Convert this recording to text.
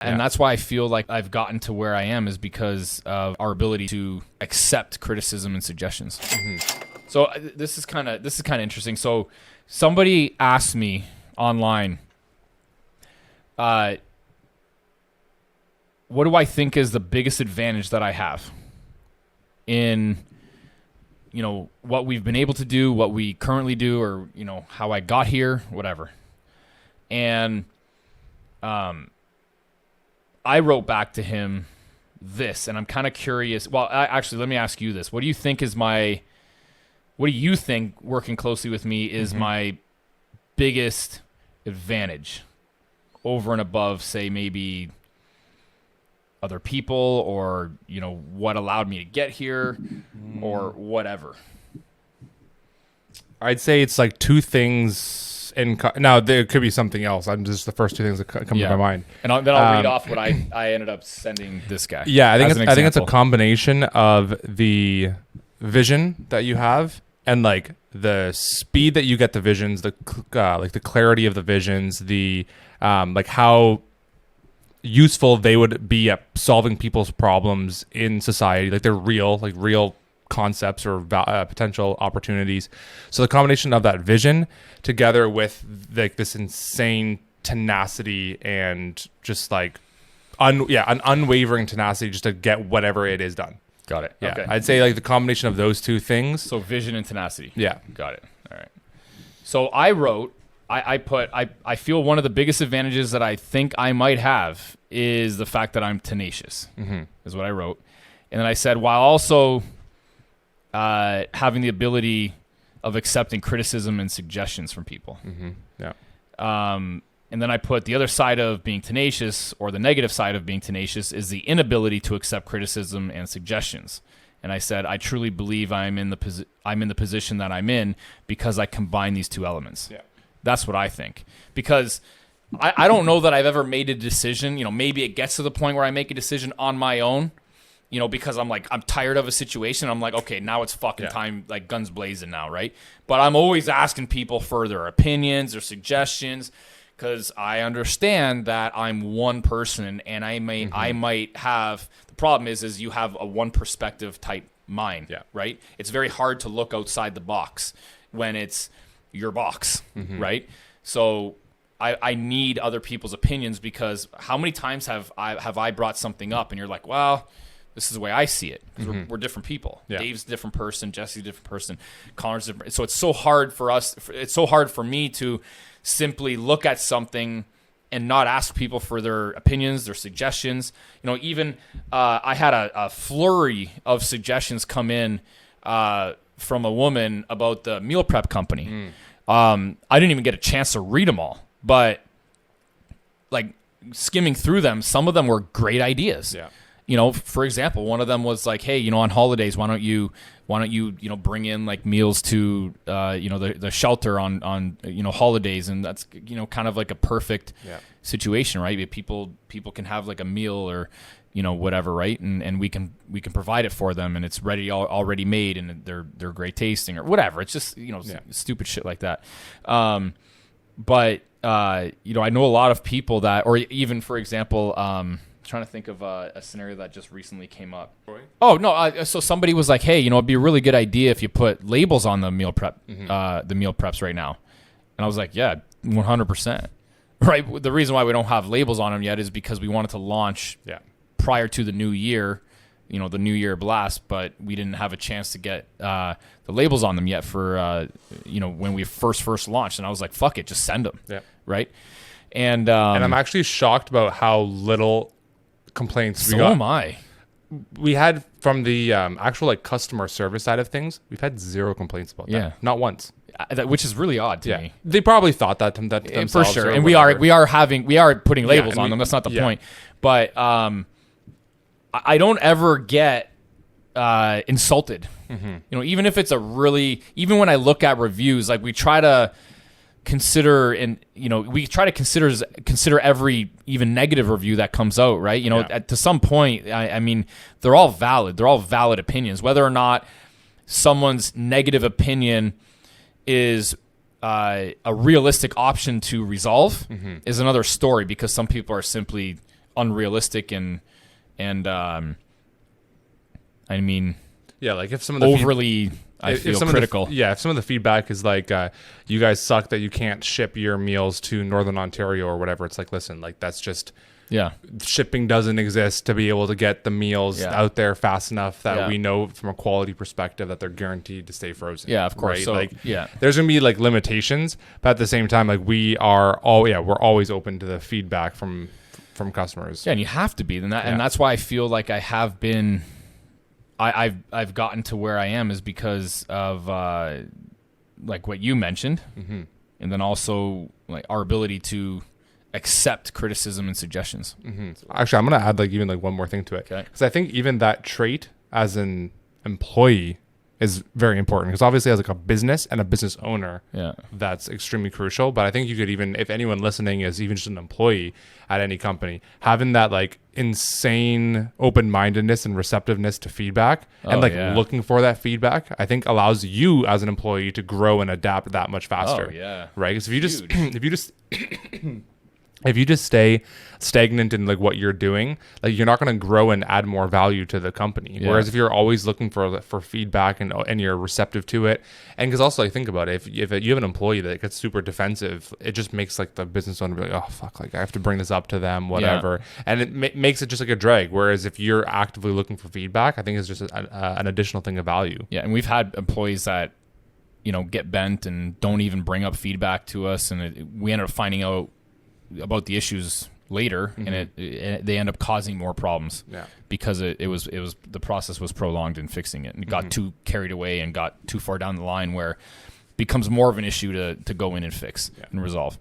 And that's why I feel like I've gotten to where I am, is because of our ability to accept criticism and suggestions. So this is kind of interesting. So somebody asked me online, what do I think is the biggest advantage that I have in, what we've been able to do, what we currently do, or, how I got here, whatever. And I wrote back to him this, and I'm kind of curious. Well, actually, let me ask you this. What do you think working closely with me is my biggest advantage over and above, say, maybe other people, or, what allowed me to get here, or whatever? I'd say it's like two things. Now, there could be something else. I'm just the first two things that come to my mind. And then I'll read off what I ended up sending this guy. Yeah, I think it's a combination of the vision that you have and like the speed that you get the visions, the like the clarity of the visions, the like how useful they would be at solving people's problems in society. Like they're real concepts or potential opportunities. So the combination of that vision together with like this insane tenacity and just like an unwavering tenacity just to get whatever it is done. Got it. Yeah. Okay. I'd say like the combination of those two things. So vision and tenacity. Yeah. Got it. All right. So I wrote, I feel one of the biggest advantages that I think I might have is the fact that I'm tenacious, is what I wrote. And then I said, while also having the ability of accepting criticism and suggestions from people. Yeah. And then I put the other side of being tenacious, or the negative side of being tenacious, is the inability to accept criticism and suggestions. And I said, I truly believe I'm in the position that I'm in because I combine these two elements. Yeah. That's what I think. Because I don't know that I've ever made a decision. Maybe it gets to the point where I make a decision on my own, because I'm tired of a situation. I'm like, okay, now it's fucking time, like guns blazing now, right? But I'm always asking people for their opinions or suggestions, because I understand that I'm one person, and I might have, the problem is you have a one perspective type mind, right? It's very hard to look outside the box when it's your box, right? So I need other people's opinions, because how many times have I brought something up and you're like, well, this is the way I see it, because we're different people. Yeah. Dave's a different person, Jesse's a different person, Connor's different. So it's so hard for us. It's so hard for me to simply look at something and not ask people for their opinions, their suggestions. Even I had a flurry of suggestions come in from a woman about the meal prep company. I didn't even get a chance to read them all, but like skimming through them, some of them were great ideas. Yeah. For example, one of them was like, hey, on holidays, why don't you bring in like meals to, the shelter on holidays. And that's, kind of like a perfect situation, right? People can have like a meal or, whatever, right? And we can provide it for them, and it's already made, and they're great tasting or whatever. It's just, stupid shit like that. But I know a lot of people that, or even, for example, trying to think of a scenario that just recently came up. Oh no! So somebody was like, "Hey, it'd be a really good idea if you put labels on the meal prep, the meal preps right now." And I was like, "Yeah, 100%." Right. The reason why we don't have labels on them yet is because we wanted to launch prior to the new year, the New Year blast, but we didn't have a chance to get the labels on them yet for when we first launched. And I was like, "Fuck it, just send them." Yeah. Right. And I'm actually shocked about how little complaints we got. So am I. We had from the actual like customer service side of things, we've had zero complaints about that. Not once. Which is really odd to me. They probably thought that themselves for sure. And we are putting labels on them. That's not the point. But I don't ever get insulted. Even if it's even when I look at reviews, like we try to consider, and we try to consider every even negative review that comes out, right? To some point, I mean, they're all valid opinions. Whether or not someone's negative opinion is a realistic option to resolve is another story, because some people are simply unrealistic and I mean, Yeah, like if some of the overly, I feel critical. If some of the feedback is like, you guys suck that you can't ship your meals to Northern Ontario or whatever. It's like, listen, like that's just, shipping doesn't exist to be able to get the meals out there fast enough that we know from a quality perspective that they're guaranteed to stay frozen. Yeah, of course. Right? So, like, there's gonna be like limitations, but at the same time, like we're always open to the feedback from customers. Yeah, and you have to be, and that's why I feel like I have been. I've gotten to where I am is because of like what you mentioned, and then also like our ability to accept criticism and suggestions. Actually, I'm gonna add like even like one more thing to it, because I think even that trait as an employee is very important, because obviously as like a business and a business owner, that's extremely crucial. But I think you could even, if anyone listening is even just an employee at any company, having that like insane open-mindedness and receptiveness to feedback and looking for that feedback, I think allows you as an employee to grow and adapt that much faster. Right? Because if you just stay stagnant in like what you're doing, like you're not going to grow and add more value to the company. Whereas if you're always looking for feedback and you're receptive to it, and because also like think about it, if you have an employee that gets super defensive, it just makes like the business owner be like, oh fuck, like I have to bring this up to them, whatever, and it makes it just like a drag. Whereas if you're actively looking for feedback, I think it's just an additional thing of value. Yeah, and we've had employees that get bent and don't even bring up feedback to us, and we end up finding out about the issues later, and they end up causing more problems because it was the process was prolonged in fixing it, and it got too carried away and got too far down the line where it becomes more of an issue to go in and fix and resolve.